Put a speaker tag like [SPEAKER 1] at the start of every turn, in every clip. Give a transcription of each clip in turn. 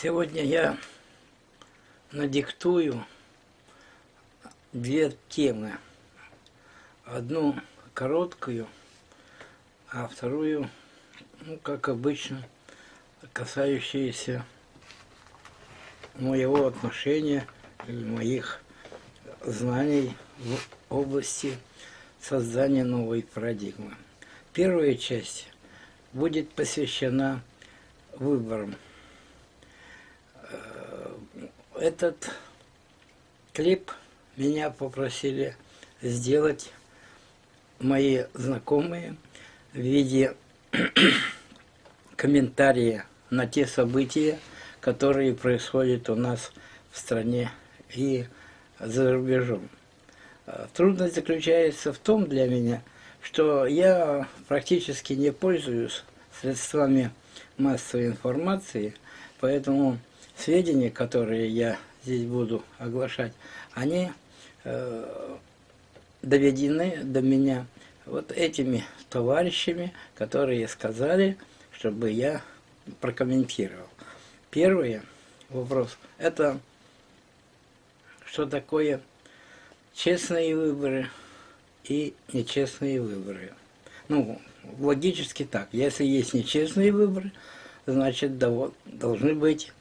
[SPEAKER 1] Сегодня я надиктую две темы. Одну короткую, а вторую, как обычно, касающуюся моего отношения и моих знаний в области создания новой парадигмы. Первая часть будет посвящена выборам. Этот клип меня попросили сделать мои знакомые в виде комментария на те события, которые происходят у нас в стране и за рубежом. Трудность заключается в том для меня, что я практически не пользуюсь средствами массовой информации, поэтому сведения, которые я здесь буду оглашать, они доведены до меня вот этими товарищами, которые сказали, чтобы я прокомментировал. Первый вопрос – это что такое честные выборы и нечестные выборы. Ну, логически так. Если есть нечестные выборы, значит, должны быть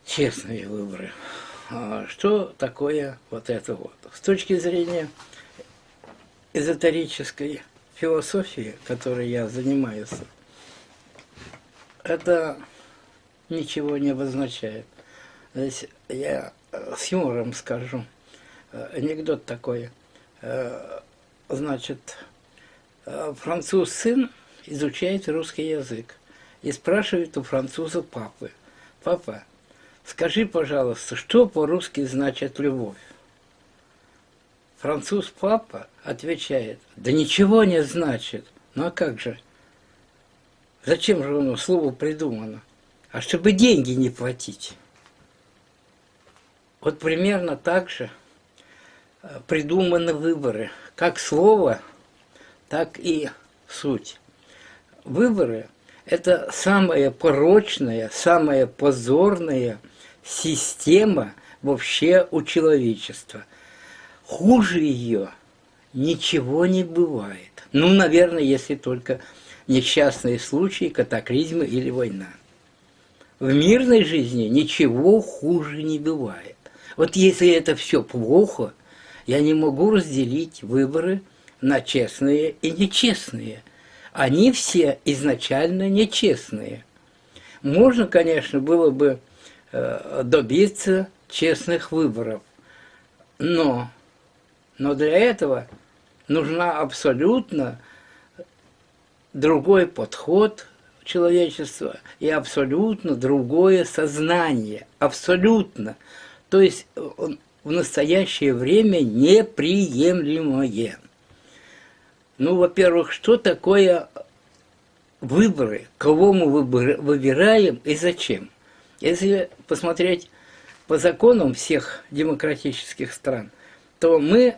[SPEAKER 1] честные выборы. Что такое вот это вот? С точки зрения эзотерической философии, которой я занимаюсь, это ничего не обозначает. Здесь я с юмором скажу. Анекдот такой. Значит, француз сын изучает русский язык и спрашивает у француза папы: «Папа, скажи, пожалуйста, что по-русски значит любовь?» Француз папа отвечает: «Да ничего не значит». Ну а как же? Зачем же оно слово придумано? А чтобы деньги не платить. Вот примерно так же придуманы выборы. Как слово, так и суть. Выборы – это самая порочная, самая позорная система вообще у человечества. Хуже ее ничего не бывает. Ну, наверное, если только несчастные случаи, катаклизмы или война. В мирной жизни ничего хуже не бывает. Вот если это все плохо, я не могу разделить выборы на честные и нечестные. Они все изначально нечестные. Можно, конечно, было бы добиться честных выборов, но для этого нужна абсолютно другой подход человечества и абсолютно другое сознание. Абсолютно. То есть в настоящее время неприемлемое. Ну, во-первых, что такое выборы? Кого мы выбираем и зачем? Если посмотреть по законам всех демократических стран, то мы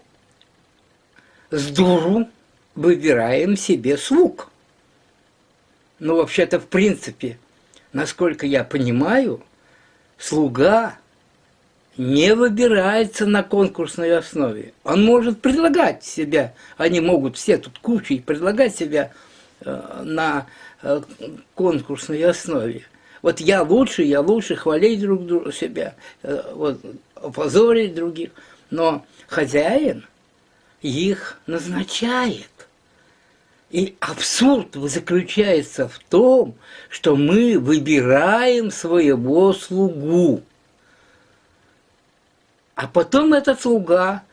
[SPEAKER 1] с дуру выбираем себе слуг. Ну, вообще-то, в принципе, насколько я понимаю, слуга не выбирается на конкурсной основе. Он может предлагать себя, они могут все тут кучей предлагать себя на конкурсной основе. Вот я лучше, хвалить друг друга себя, вот, опозорить других. Но хозяин их назначает. И абсурд заключается в том, что мы выбираем своего слугу. А потом этот слуга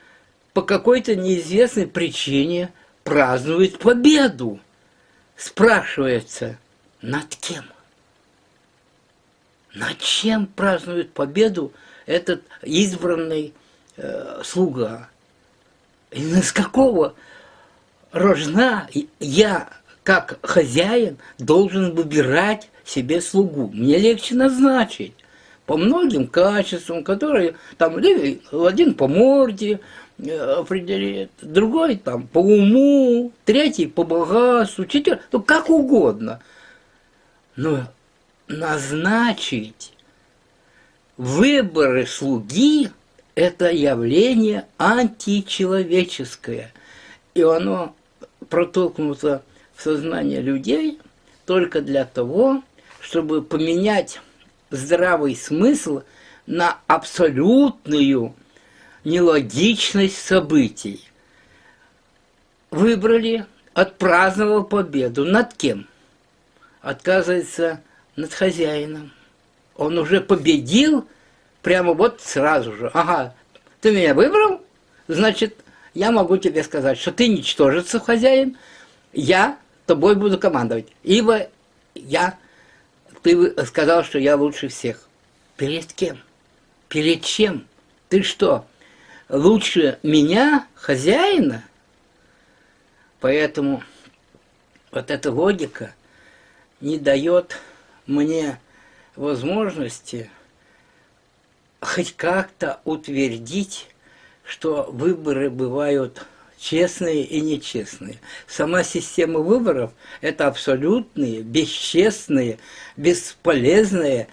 [SPEAKER 1] по какой-то неизвестной причине празднует победу. Спрашивается, над кем? Над чем празднует победу этот избранный слуга? И из какого рожна я, как хозяин, должен выбирать себе слугу? Мне легче назначить по многим качествам, которые там один по морде определит, другой там по уму, третий по богатству, четвертый, ну как угодно. Но назначить выборы слуги – это явление античеловеческое. И оно протолкнуто в сознание людей только для того, чтобы поменять здравый смысл на абсолютную нелогичность событий. Выбрали, отпраздновал победу. Над кем? Отказывается над хозяином. Он уже победил прямо вот сразу же. Ага, ты меня выбрал, значит, я могу тебе сказать, что ты ничтожество, хозяин, я тобой буду командовать. Ибо ты сказал, что я лучше всех. Перед кем? Перед чем? Ты что, лучше меня, хозяина? Поэтому вот эта логика не дает мне возможности хоть как-то утвердить, что выборы бывают честные и нечестные. Сама система выборов – это абсолютные, бесчестные, бесполезные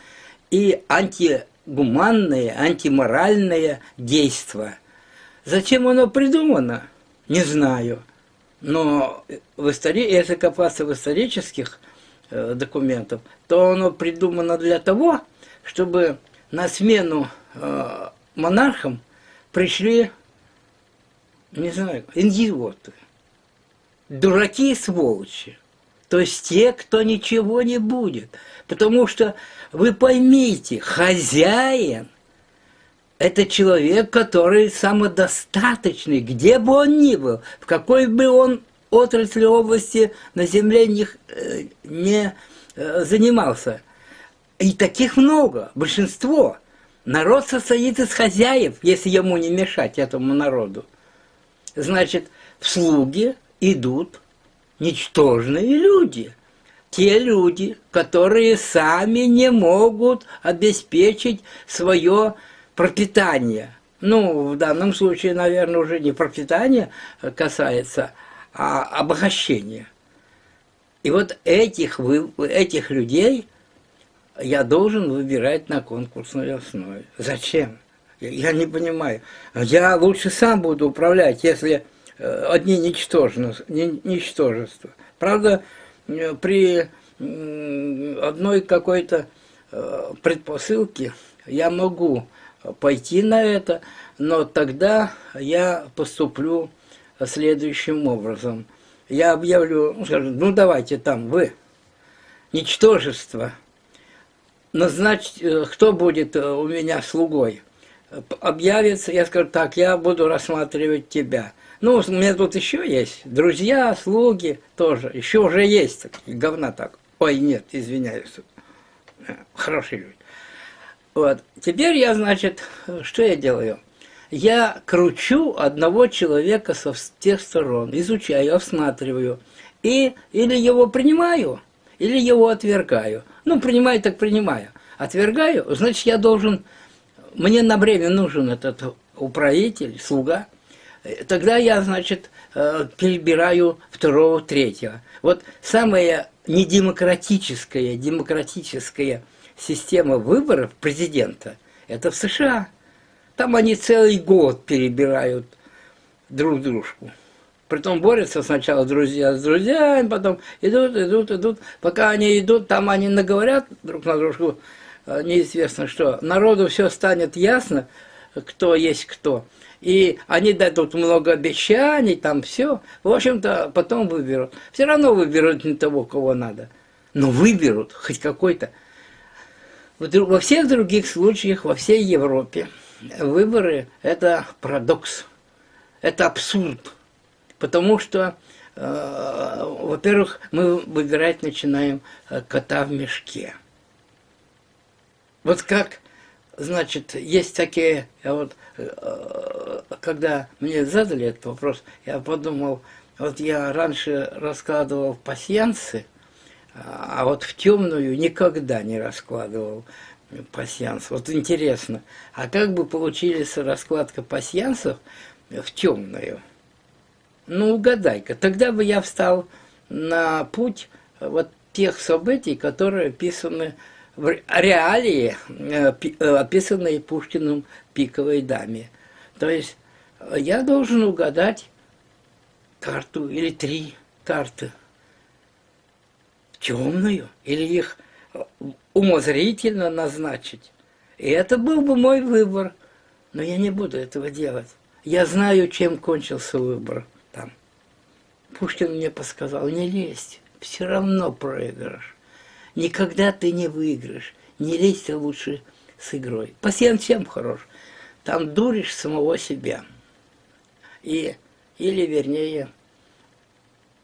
[SPEAKER 1] и антигуманные, антиморальные действия. Зачем оно придумано? Не знаю. Но если копаться в исторических документах, то оно придумано для того, чтобы на смену монархам пришли, не знаю, идиоты, дураки и сволочи. То есть те, кто ничего не будет. Потому что, вы поймите, хозяин – это человек, который самодостаточный, где бы он ни был, в какой бы он отрасли области на земле не занимался. И таких много, большинство. Народ состоит из хозяев, если ему не мешать этому народу. Значит, в слуги идут ничтожные люди. Те люди, которые сами не могут обеспечить свое пропитание. Ну, в данном случае, наверное, уже не пропитание касается, а обогащения. И вот этих людей я должен выбирать на конкурсной основе. Зачем? Я не понимаю. Я лучше сам буду управлять, если одни ничтожества. Правда, при одной какой-то предпосылке я могу пойти на это, но тогда я поступлю следующим образом. Я объявлю, скажу, ну давайте там вы, ничтожество, назначить, кто будет у меня слугой. Объявится, я скажу, так, я буду рассматривать тебя. Ну, у меня тут еще есть друзья, слуги тоже, еще уже есть такие, говна так. Ой, нет, извиняюсь, хорошие люди. Вот, теперь я, значит, что я делаю? Я кручу одного человека со всех сторон, изучаю, осматриваю, и или его принимаю, или его отвергаю. Ну, принимаю, так принимаю. Отвергаю, значит, я должен, мне на время нужен этот управитель, слуга. Тогда я, значит, перебираю второго, третьего. Вот самая демократическая система выборов президента – это в США. Там они целый год перебирают друг дружку. Притом борются сначала друзья с друзьями, потом идут. Пока они идут, там они наговорят друг на дружку, неизвестно что. Народу все станет ясно, кто есть кто. И они дадут много обещаний, там все. В общем-то, потом выберут. Все равно выберут не того, кого надо. Но выберут хоть какой-то. Во всех других случаях, во всей Европе, выборы – это парадокс, это абсурд. Потому что, во-первых, мы выбирать начинаем кота в мешке. Вот как, значит, есть такие, когда мне задали этот вопрос, я подумал, вот я раньше раскладывал пасьянсы, а вот в темную никогда не раскладывал пасьянс. Вот интересно, а как бы получилась раскладка пасьянсов в темную? Ну, угадай-ка, тогда бы я встал на путь вот тех событий, которые описаны реалии, описанные Пушкиным «Пиковой даме». То есть я должен угадать карту или 3 карты. Темную, или их умозрительно назначить. И это был бы мой выбор. Но я не буду этого делать. Я знаю, чем кончился выбор там. Пушкин мне подсказал: не лезь, все равно проигрыш. Никогда ты не выиграешь. Не лезь ты лучше с игрой. Пассианс чем хорош? Там дуришь самого себя. Или, вернее,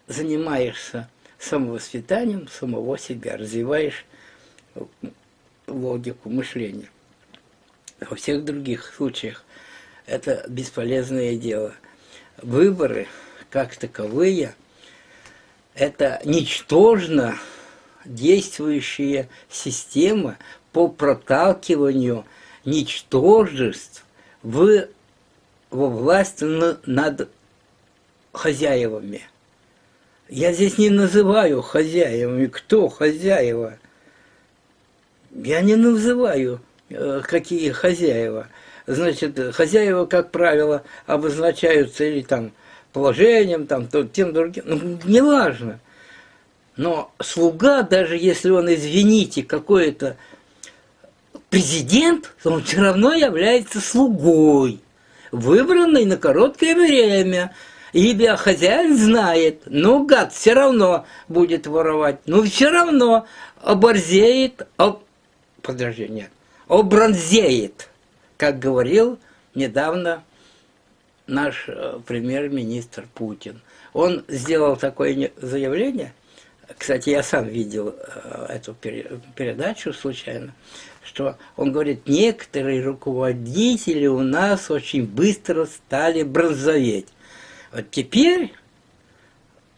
[SPEAKER 1] занимаешься самовоспитанием самого себя, развиваешь логику мышления. Во всех других случаях это бесполезное дело. Выборы, как таковые, это ничтожно действующая система по проталкиванию ничтожеств во власть над хозяевами. Я здесь не называю хозяевами. Кто хозяева? Я не называю, какие хозяева. Значит, хозяева, как правило, обозначаются или там положением, там, тем другим. Ну, неважно. Но слуга, даже если он, извините, какой-то президент, то он все равно является слугой, выбранный на короткое время. Ибо хозяин знает, ну, гад все равно будет воровать, ну, все равно оборзеет, обронзеет, как говорил недавно наш премьер-министр Путин. Он сделал такое заявление, кстати, я сам видел эту передачу случайно, что он говорит: некоторые руководители у нас очень быстро стали бронзоветь. Вот теперь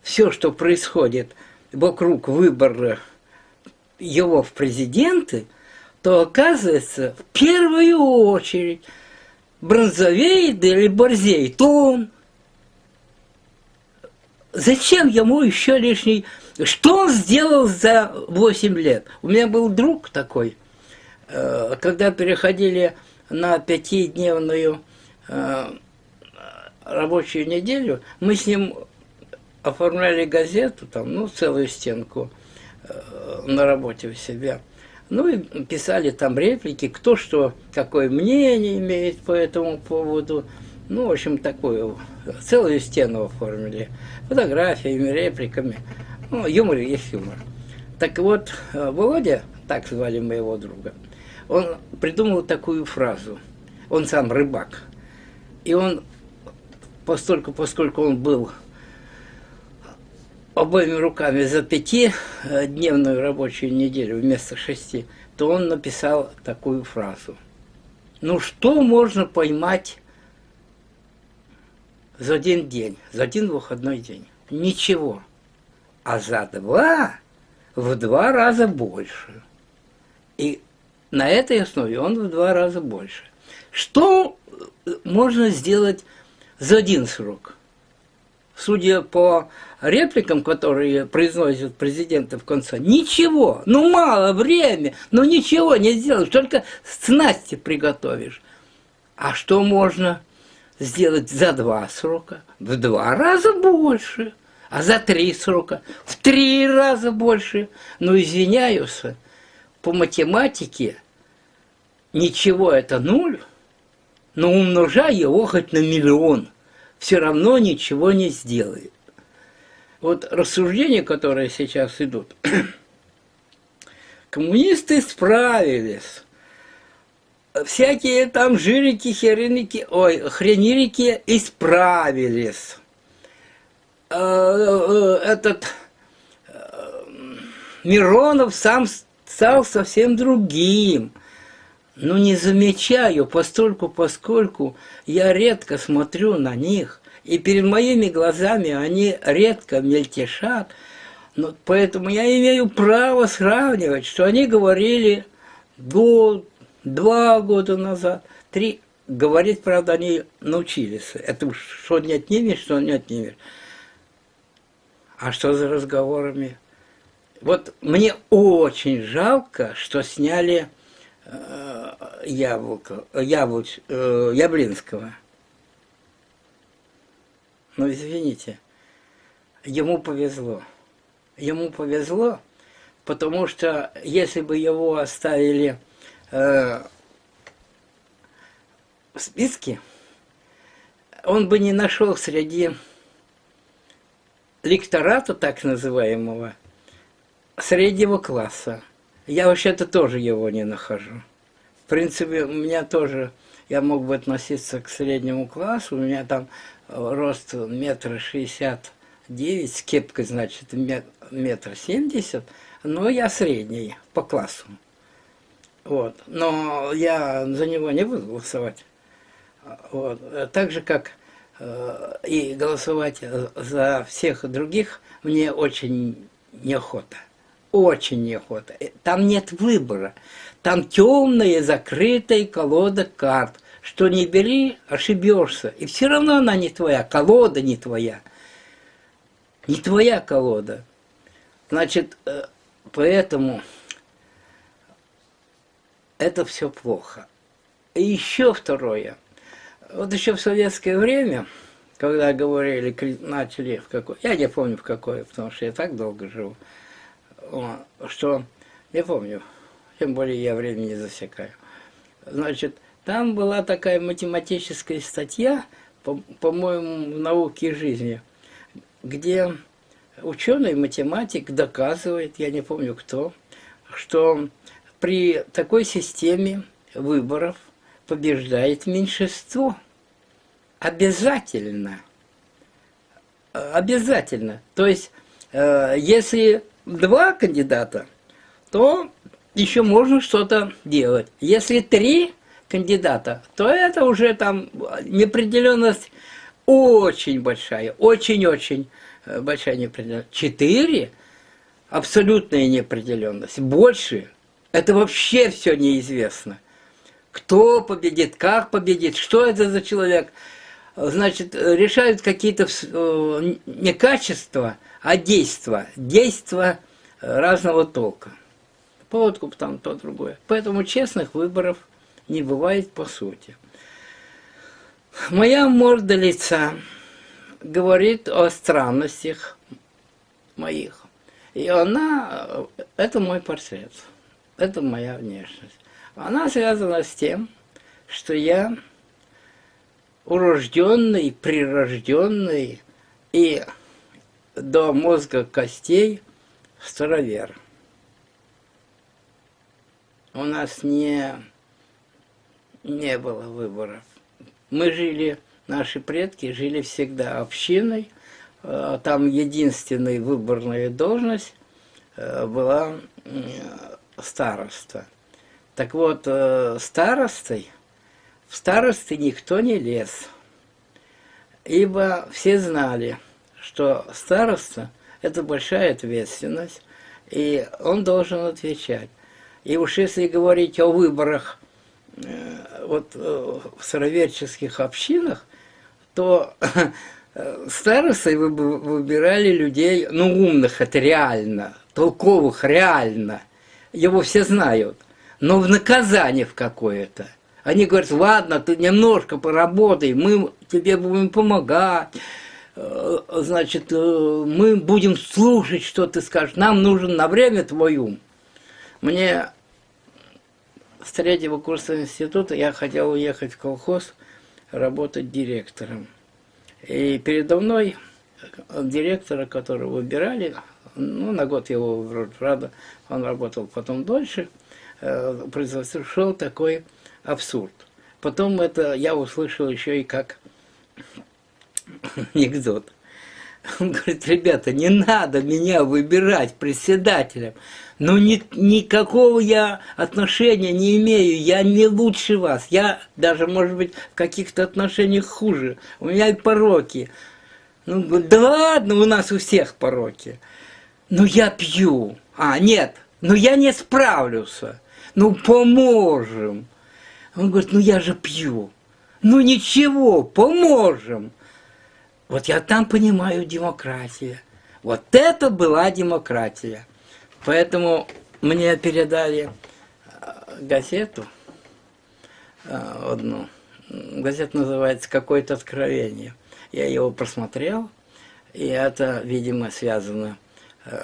[SPEAKER 1] все, что происходит вокруг выбора его в президенты, то оказывается, в первую очередь бронзовеет или борзеет он. Зачем ему еще лишний... Что он сделал за 8 лет? У меня был друг такой, когда переходили на 5-дневную рабочую неделю, мы с ним оформляли газету, там, ну, целую стенку на работе у себя. Ну, и писали там реплики, кто что, какое мнение имеет по этому поводу. Ну, в общем, такую целую стену оформили. Фотографиями, репликами. Ну, юмор есть юмор. Так вот, Володя, так звали моего друга, он придумал такую фразу. Он сам рыбак. И он, поскольку он был обоими руками за 5-дневную рабочую неделю вместо 6, то он написал такую фразу. Ну, что можно поймать за 1 день, за 1 выходной день? Ничего. А за 2 в 2 раза больше. И на этой основе он в 2 раза больше. Что можно сделать за 1 срок? Судя по репликам, которые произносят президенты в конце, ничего, ну мало времени, ну ничего не сделаешь, только снасти приготовишь. А что можно сделать за 2 срока? В 2 раза больше. А за 3 срока? В 3 раза больше. Ну, извиняюсь, по математике ничего это 0, но умножай его хоть на 1 000 000. Все равно ничего не сделает. Вот рассуждения, которые сейчас идут. Коммунисты справились. Всякие там жирики, хереники, хренирики исправились. Этот Миронов сам стал совсем другим. Но не замечаю, поскольку я редко смотрю на них, и перед моими глазами они редко мельтешат, но поэтому я имею право сравнивать, что они говорили год, 2 года назад, 3. Говорить, правда, они научились. Это что не отнимешь, что не отнимешь. А что за разговорами Вот мне очень жалко, что сняли Яблинского. Но извините, ему повезло. Ему повезло, потому что если бы его оставили в списке, он бы не нашел среди лектората, так называемого, среднего класса. Я вообще-то тоже его не нахожу. В принципе, у меня тоже, я мог бы относиться к среднему классу, у меня там рост 1,69 м, с кепкой, значит, 1,70 м, но я средний по классу. Вот. Но я за него не буду голосовать. Вот. Так же, как и голосовать за всех других, мне очень неохота. Очень неохота. Там нет выбора. Там темная, закрытая колода карт. Что не бери, ошибешься. И все равно она не твоя. Колода не твоя. Не твоя колода. Значит, поэтому это все плохо. И еще второе. Вот еще в советское время, когда говорили, начали в какой, я не помню в какой, потому что я так долго живу, что, не помню, тем более я времени не засекаю. Значит, там была такая математическая статья, по-моему, в «Науке жизни», где ученый-математик доказывает, я не помню кто, что при такой системе выборов побеждает меньшинство. Обязательно. Обязательно. То есть, если два кандидата, то еще можно что-то делать. Если три кандидата, то это уже там неопределенность очень большая, очень-очень большая неопределенность. 4 – абсолютная неопределенность. Больше – это вообще все неизвестно. Кто победит, как победит, что это за человек. Значит, решают какие-то не качества, а действия. Действия разного толка. Подкуп там, то, другое. Поэтому честных выборов не бывает по сути. Моя морда лица говорит о странностях моих. И она, это мой портрет, это моя внешность. Она связана с тем, что я урожденный, прирожденный и до мозга костей старовер. У нас не было выборов. Мы жили, наши предки жили всегда общиной. Там единственная выборная должность была староста. Так вот, в старосты никто не лез. Ибо все знали, что староста – это большая ответственность, и он должен отвечать. И уж если говорить о выборах вот, в староверческих общинах, то старостой выбирали людей, ну, умных, это реально, толковых, реально. Его все знают. Но в наказание в какое-то. Они говорят, ладно, ты немножко поработай, мы тебе будем помогать, значит, мы будем слушать, что ты скажешь, нам нужен на время твой ум. Мне с 3-го курса института я хотел уехать в колхоз, работать директором. И передо мной директора, которого выбирали, ну, на год его вроде, правда, он работал потом дольше, произошел такой абсурд. Потом это я услышал еще и как анекдот. Он говорит, ребята, не надо меня выбирать председателем. Но никакого я отношения не имею, я не лучше вас. Я даже, может быть, в каких-то отношениях хуже. У меня и пороки. Ну, да ладно, у нас у всех пороки. Ну, я пью. А, нет, ну я не справлюсь. Ну, поможем. Он говорит, ну я же пью. Ну ничего, поможем. Вот я там понимаю демократия. Вот это была демократия. Поэтому мне передали газету одну. Газета называется «Какое-то откровение». Я его просмотрел, и это, видимо, связано,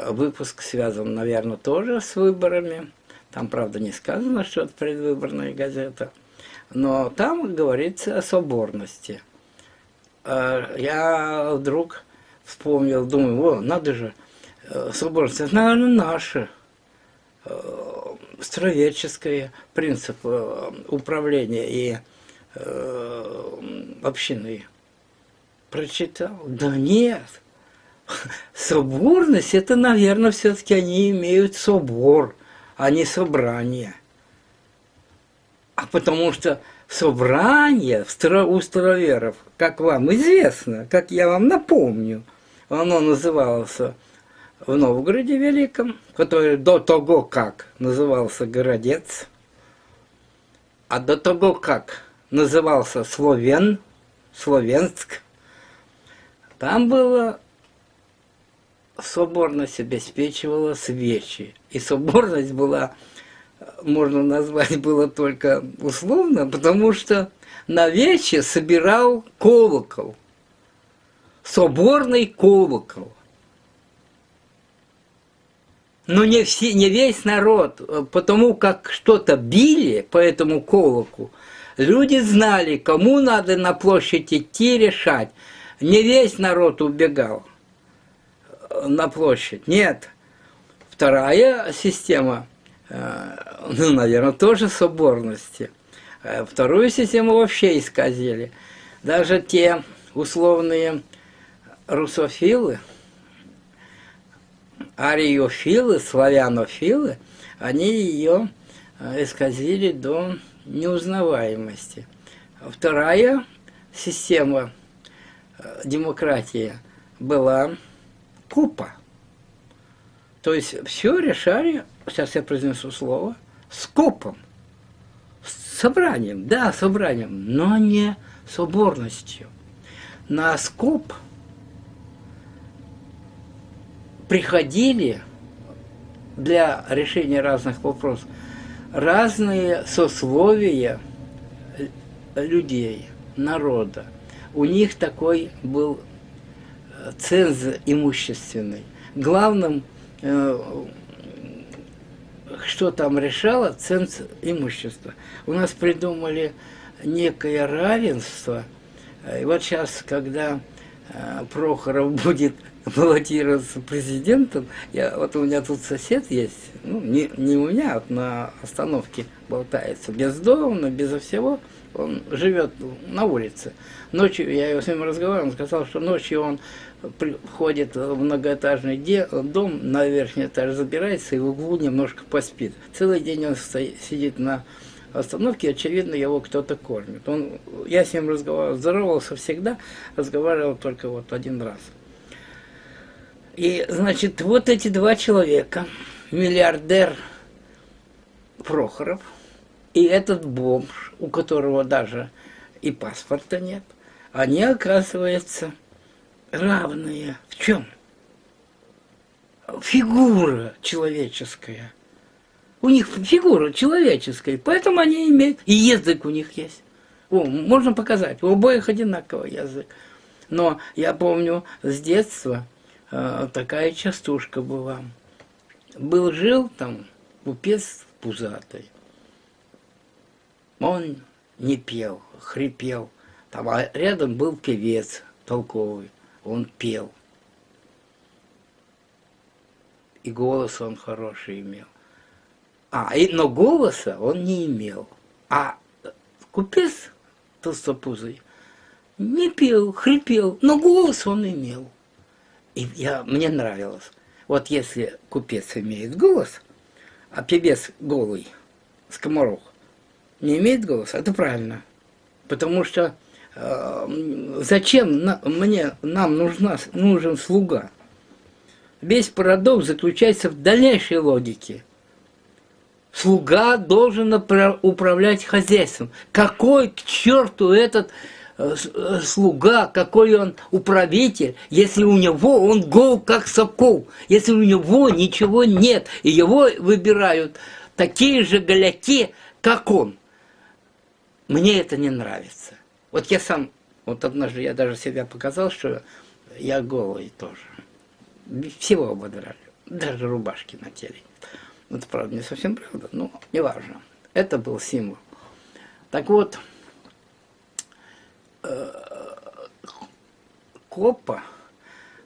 [SPEAKER 1] выпуск связан, наверное, тоже с выборами. Там, правда, не сказано, что это предвыборная газета, но там говорится о соборности. Я вдруг вспомнил, думаю, о, надо же, соборность, это, наверное, наша. Строевческий принцип управления и общиной. Прочитал. Да нет. Соборность, это, наверное, все-таки они имеют собор, а не собрание. А потому что собрание у староверов, как вам известно, как я вам напомню, оно называлось в Новгороде Великом, который до того, как назывался Городец, а до того, как назывался Словенск, там была соборность, обеспечивала свечи. И соборность была, можно назвать, было только условно, потому что на вече собирал колокол, соборный колокол. Но не весь народ, потому как что-то били по этому колоку, люди знали, кому надо на площадь идти решать. Не весь народ убегал на площадь, нет. Вторая система, ну, наверное, тоже соборности. Вторую систему вообще исказили. Даже те условные русофилы, ариофилы, славянофилы, они ее исказили до неузнаваемости. Вторая система демократии была купа. То есть все решали, сейчас я произнесу слово, с купом, с собранием, да, собранием, но не соборностью. На скоп приходили для решения разных вопросов разные сословия людей, народа. У них такой был ценз имущественный. Главным, что там решало, ценз имущества. У нас придумали некое равенство. И вот сейчас, когда Прохоров будет баллотироваться президентом, вот у меня тут сосед есть, ну, не у меня, вот на остановке болтается, бездомно, безо всего, он живет на улице. Ночью, я с ним разговаривал, он сказал, что ночью он входит в многоэтажный дом, на верхний этаж забирается и в углу немножко поспит. Целый день он сидит на остановке, очевидно, его кто-то кормит. Я с ним разговаривал, здоровался всегда, разговаривал только вот один раз. И, значит, вот эти два человека, миллиардер Прохоров и этот бомж, у которого даже и паспорта нет, они, оказывается, равные. В чем? Фигура человеческая. У них фигура человеческая, поэтому они имеют, и язык у них есть. Можно показать, у обоих одинаковый язык. Но я помню с детства, такая частушка была. Жил там купец пузатый. Он не пел, хрипел. Там, а рядом был певец толковый. Он пел. И голос он хороший имел. Но голоса он не имел. А купец толстопузый не пел, хрипел, но голос он имел. И мне нравилось. Вот если купец имеет голос, а певец голый, скоморох, не имеет голоса, это правильно. Потому что зачем нам нужен слуга? Весь парадокс заключается в дальнейшей логике. Слуга должен управлять хозяйством. Какой к черту этот слуга, какой он управитель, если у него он гол как сокол, если у него ничего нет, и его выбирают такие же голяки, как он. Мне это не нравится. Вот я сам, вот однажды я даже себя показал, что я голый тоже. Всего ободрали, даже рубашки на теле. Это, правда, не совсем правда, но неважно. Это был символ. Так вот, Копа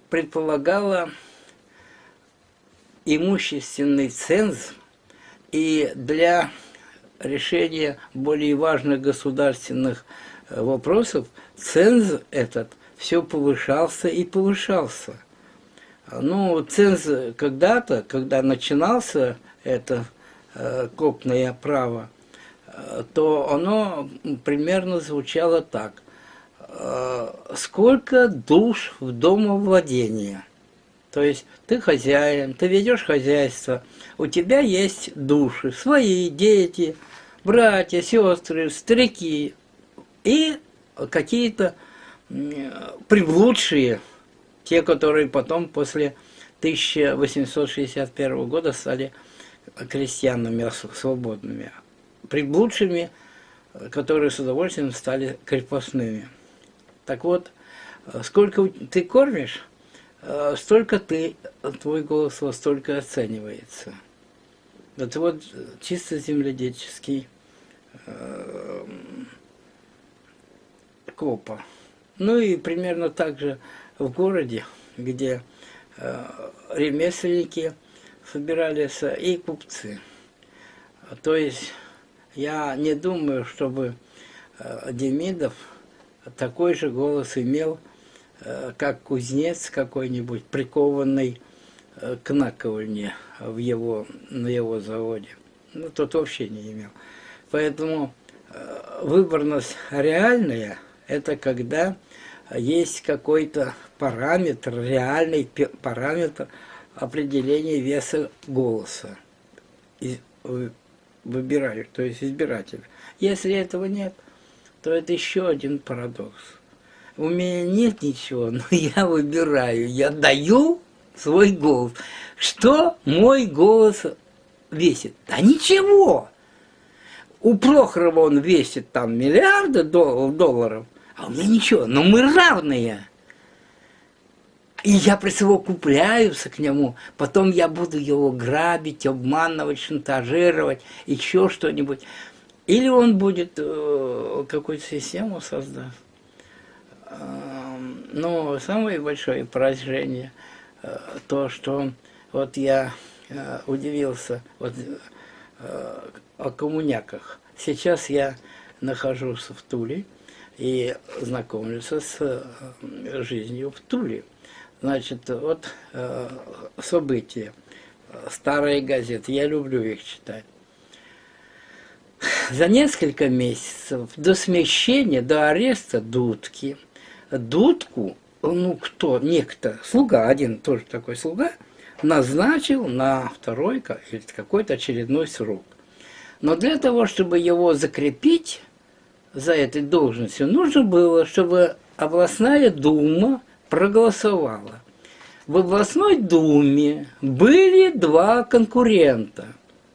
[SPEAKER 1] предполагала имущественный ценз, и для решения более важных государственных вопросов ценз этот все повышался и повышался. Ну, ценз когда-то, когда начинался это копное право, то оно примерно звучало так. Сколько душ в домовладении? То есть ты хозяин, ты ведешь хозяйство, у тебя есть души, свои дети, братья, сестры, старики и какие-то приблудшие, те, которые потом после 1861 года стали крестьянами свободными, приблудшими, которые с удовольствием стали крепостными. Так вот, сколько ты кормишь, столько твой голос во столько оценивается. Это вот чисто земледельческий Копа. Ну и примерно так же в городе, где ремесленники собирались и купцы. То есть я не думаю, чтобы Демидов такой же голос имел, как кузнец какой-нибудь, прикованный к наковальне на его заводе. Ну, тот вообще не имел. Поэтому выборность реальная – это когда есть какой-то параметр, реальный параметр определения веса голоса. Выбирали, то есть избиратель. Если этого нет, то это еще один парадокс. У меня нет ничего, но я выбираю, я даю свой голос. Что мой голос весит? Да ничего! У Прохорова он весит там миллиарды долларов, а у меня ничего, но мы равные. И я присовокупляюсь к нему, потом я буду его грабить, обманывать, шантажировать, еще что-нибудь. Или он будет какую-то систему создаст. Но самое большое поражение то, что вот я удивился вот, о коммуняках. Сейчас я нахожусь в Туле и знакомлюсь с жизнью в Туле. Значит, вот события, старые газеты, я люблю их читать. За несколько месяцев до смещения, до ареста Дудки, Дудку, ну кто, некто, слуга, один тоже такой слуга, назначил на второй или какой-то очередной срок. Но для того, чтобы его закрепить за этой должностью, нужно было, чтобы областная дума проголосовала. В областной думе были два конкурента,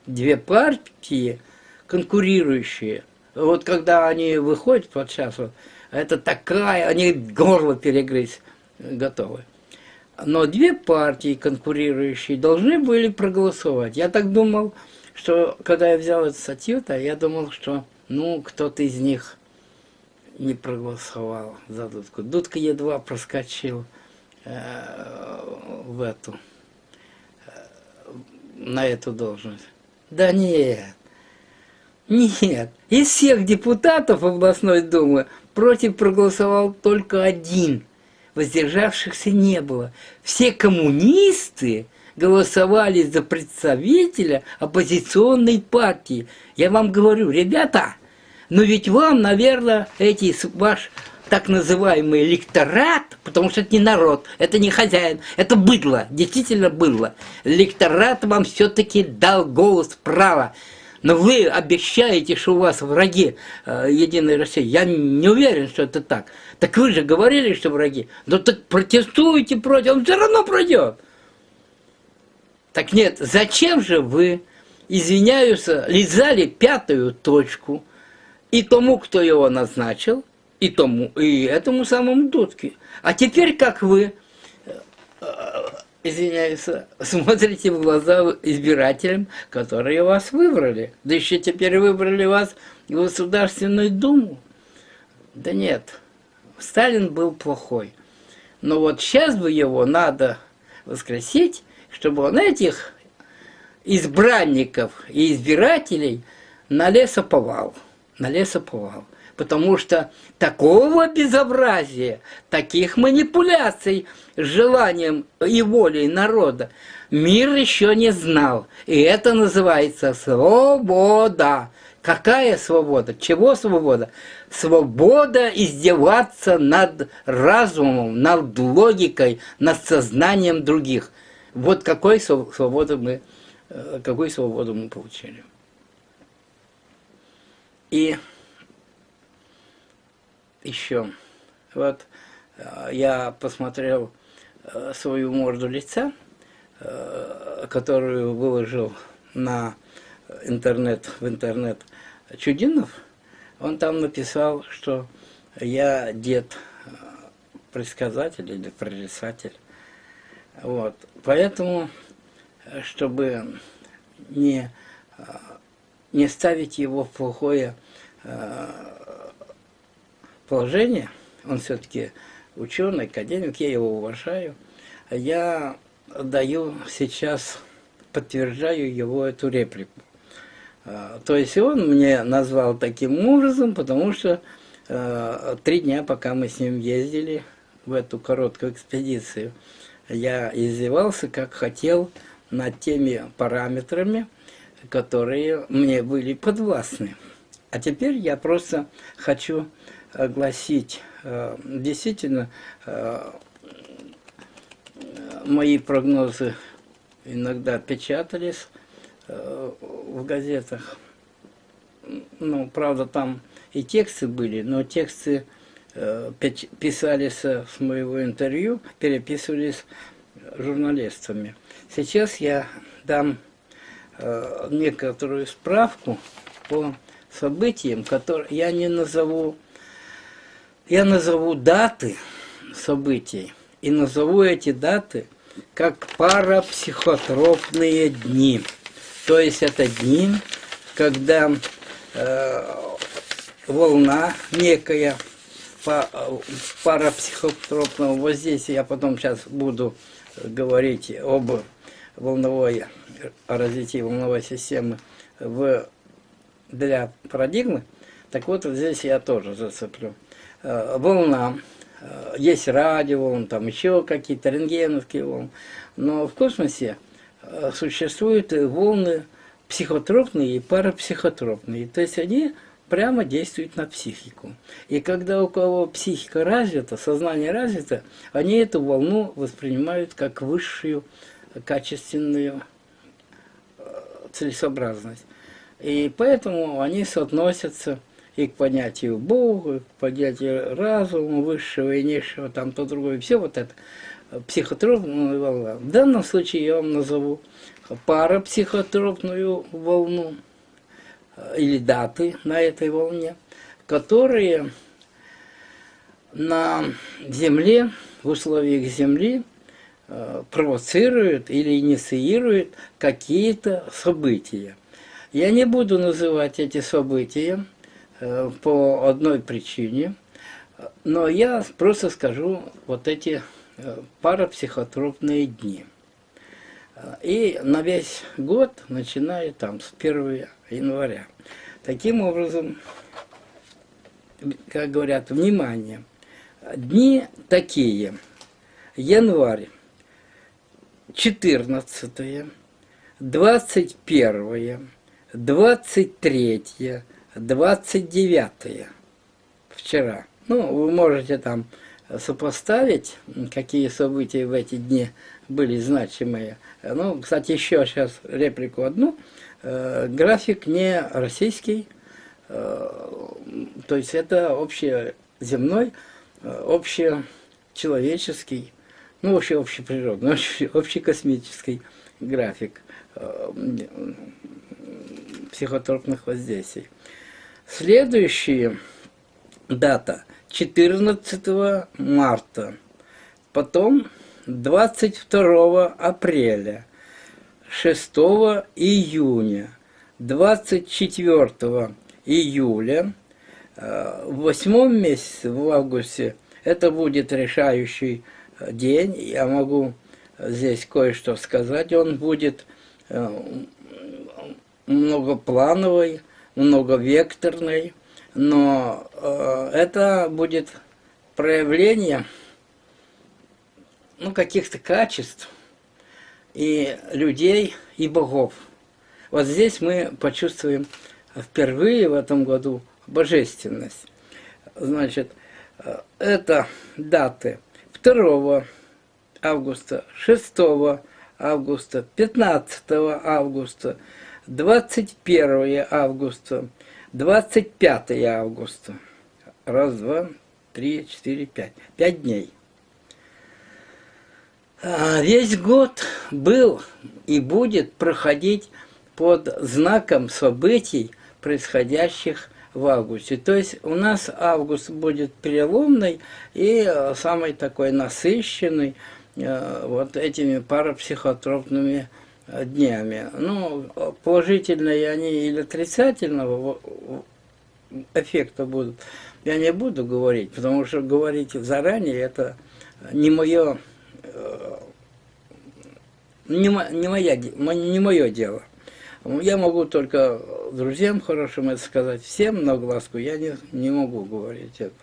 [SPEAKER 1] две партии конкурирующие. Вот когда они выходят под час, вот, это такая, они горло перегрызть готовы. Но две партии конкурирующие должны были проголосовать. Я так думал, что когда я взял эту статью-то, я думал, что ну кто-то из них не проголосовал за Дудку. Дудка едва проскочил на эту должность. Да нет. Нет. Из всех депутатов областной думы против проголосовал только один. Воздержавшихся не было. Все коммунисты голосовали за представителя оппозиционной партии. Я вам говорю, ребята, но ведь вам, наверное, ваш так называемый электорат, потому что это не народ, это не хозяин, это быдло, действительно быдло. Электорат вам все-таки дал голос право. Но вы обещаете, что у вас враги Единой России. Я не уверен, что это так. Так вы же говорили, что враги. Да так протестуйте против, он все равно пройдет. Так нет, зачем же вы, извиняюсь, лизали пятую точку и тому, кто его назначил, и этому самому Дудке. А теперь как вы, извиняюсь, смотрите в глаза избирателям, которые вас выбрали. Да еще теперь выбрали вас в Государственную Думу. Да нет, Сталин был плохой. Но вот сейчас бы его надо воскресить, чтобы он этих избранников и избирателей на лесоповал. Потому что такого безобразия, таких манипуляций с желанием и волей народа мир еще не знал. И это называется свобода. Какая свобода? Чего свобода? Свобода издеваться над разумом, над логикой, над сознанием других. Вот какую свободу мы получили. И еще, вот я посмотрел свою морду лица, которую выложил в интернет Чудинов. Он там написал, что я дед-предсказатель или прорицатель. Вот. Поэтому, чтобы не ставить его в плохое положение, он все-таки ученый, академик, я его уважаю, я подтверждаю его эту реплику. То есть он мне назвал таким образом, потому что 3 дня, пока мы с ним ездили в эту короткую экспедицию, я издевался, как хотел, над теми параметрами, которые мне были подвластны. А теперь я просто хочу огласить, действительно, мои прогнозы иногда печатались в газетах. Ну, правда, там и тексты были, но тексты писались с моего интервью, переписывались журналистами. Сейчас я дам некоторую справку по событиям, которые я не назову. Я назову даты событий и назову эти даты как парапсихотропные дни. То есть это дни, когда волна некая парапсихотропного воздействия, я потом сейчас буду говорить об развитии волновой системы для парадигмы, так вот здесь я тоже зацеплю. Волна, есть радиоволны, там еще какие-то рентгеновские волны, но в космосе существуют волны психотропные и парапсихотропные, то есть они прямо действуют на психику. И когда у кого психика развита, сознание развито, они эту волну воспринимают как высшую качественную целесообразность. И поэтому они соотносятся и к понятию Бога, и к понятию разума, высшего и низшего, там то другое, все вот это психотропная волна. В данном случае я вам назову парапсихотропную волну, или даты на этой волне, которые на Земле, в условиях Земли, провоцируют или инициируют какие-то события. Я не буду называть эти события по одной причине, но я просто скажу вот эти парапсихотропные дни. И на весь год, начиная там с 1 января. Таким образом, как говорят, внимание, дни такие: январь, 14, 21, 23, 29. Вчера. Ну, вы можете там сопоставить, какие события в эти дни были значимые. Ну, кстати, еще сейчас реплику одну график не российский, то есть это общеземной, общечеловеческий, ну, вообще общеприродный, общекосмический график психотропных воздействий. Следующая дата 14 марта, потом 22 апреля, 6 июня, 24 июля, в 8 месяце, в августе, это будет решающий день. Я могу здесь кое-что сказать. Он будет многоплановый, многовекторный, но это будет проявление каких-то качеств и людей, и богов. Вот здесь мы почувствуем впервые в этом году божественность. Значит, это даты 2 августа, 6 августа, 15 августа, 21 августа, 25 августа. Раз, два, три, четыре, пять. 5 дней. Весь год был и будет проходить под знаком событий, происходящих в августе. То есть у нас август будет переломный и самый такой насыщенный вот этими парапсихотропными днями. Ну, положительные они или отрицательного эффекта будут, я не буду говорить, потому что говорить заранее это не мое, не мое дело. Я могу только друзьям хорошим это сказать, всем на глазку я не могу говорить это.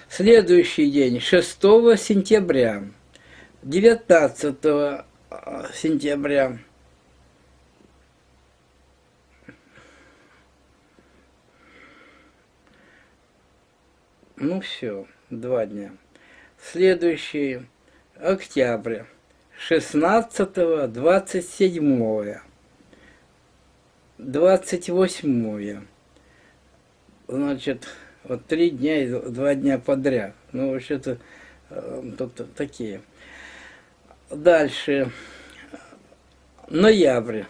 [SPEAKER 1] Следующий день, 6 сентября, 19 сентября, ну все, 2 дня. Следующий, октябрь, 16, 27, 28, значит, вот 3 дня и 2 дня подряд. Ну, вообще-то, тут такие. Дальше, ноябрь,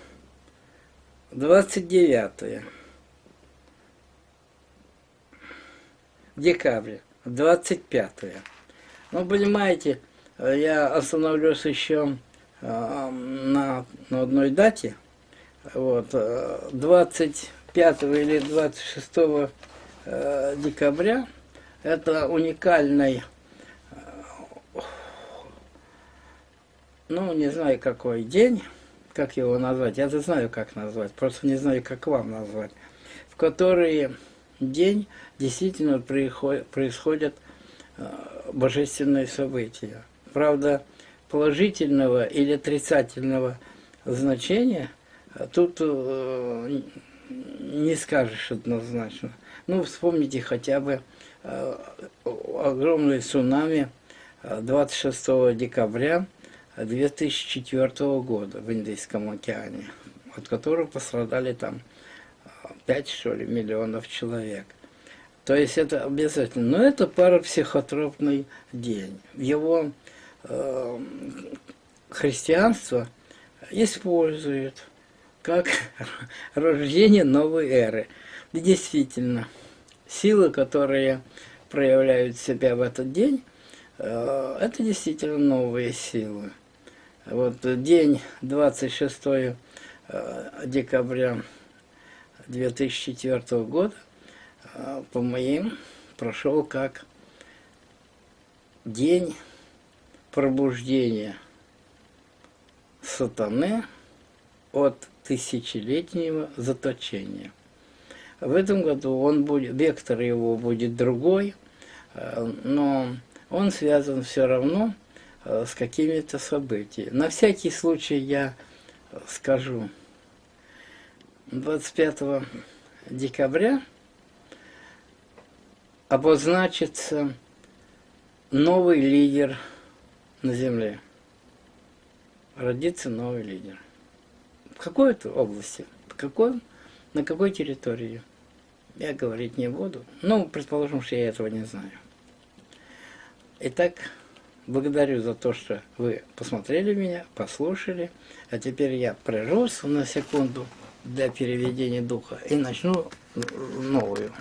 [SPEAKER 1] 29, декабрь, 25. Ну, понимаете, я остановлюсь еще на одной дате. Вот, 25 или 26 декабря это уникальный, ну, не знаю какой день, как его назвать, я-то знаю, как назвать, просто не знаю, как вам назвать, в который день действительно происходят божественные события. Правда, положительного или отрицательного значения тут не скажешь однозначно. Ну, вспомните хотя бы огромное цунами 26 декабря 2004 года в Индийском океане, от которого пострадали там 5, что ли, миллионов человек. То есть это обязательно. Но это парапсихотропный день. Его христианство использует как рождение новой эры. И действительно, силы, которые проявляют себя в этот день, это действительно новые силы. Вот день 26 декабря 2004 года, по моим, прошел как день пробуждения сатаны от тысячелетнего заточения. В этом году вектор его будет другой, но он связан все равно с какими-то событиями. На всякий случай я скажу, 25 декабря обозначится новый лидер на Земле. Родится новый лидер. В какой-то области, на какой территории, я говорить не буду. Ну, предположим, что я этого не знаю. Итак, благодарю за то, что вы посмотрели меня, послушали. А теперь я прервусь на секунду для переведения духа и начну новую.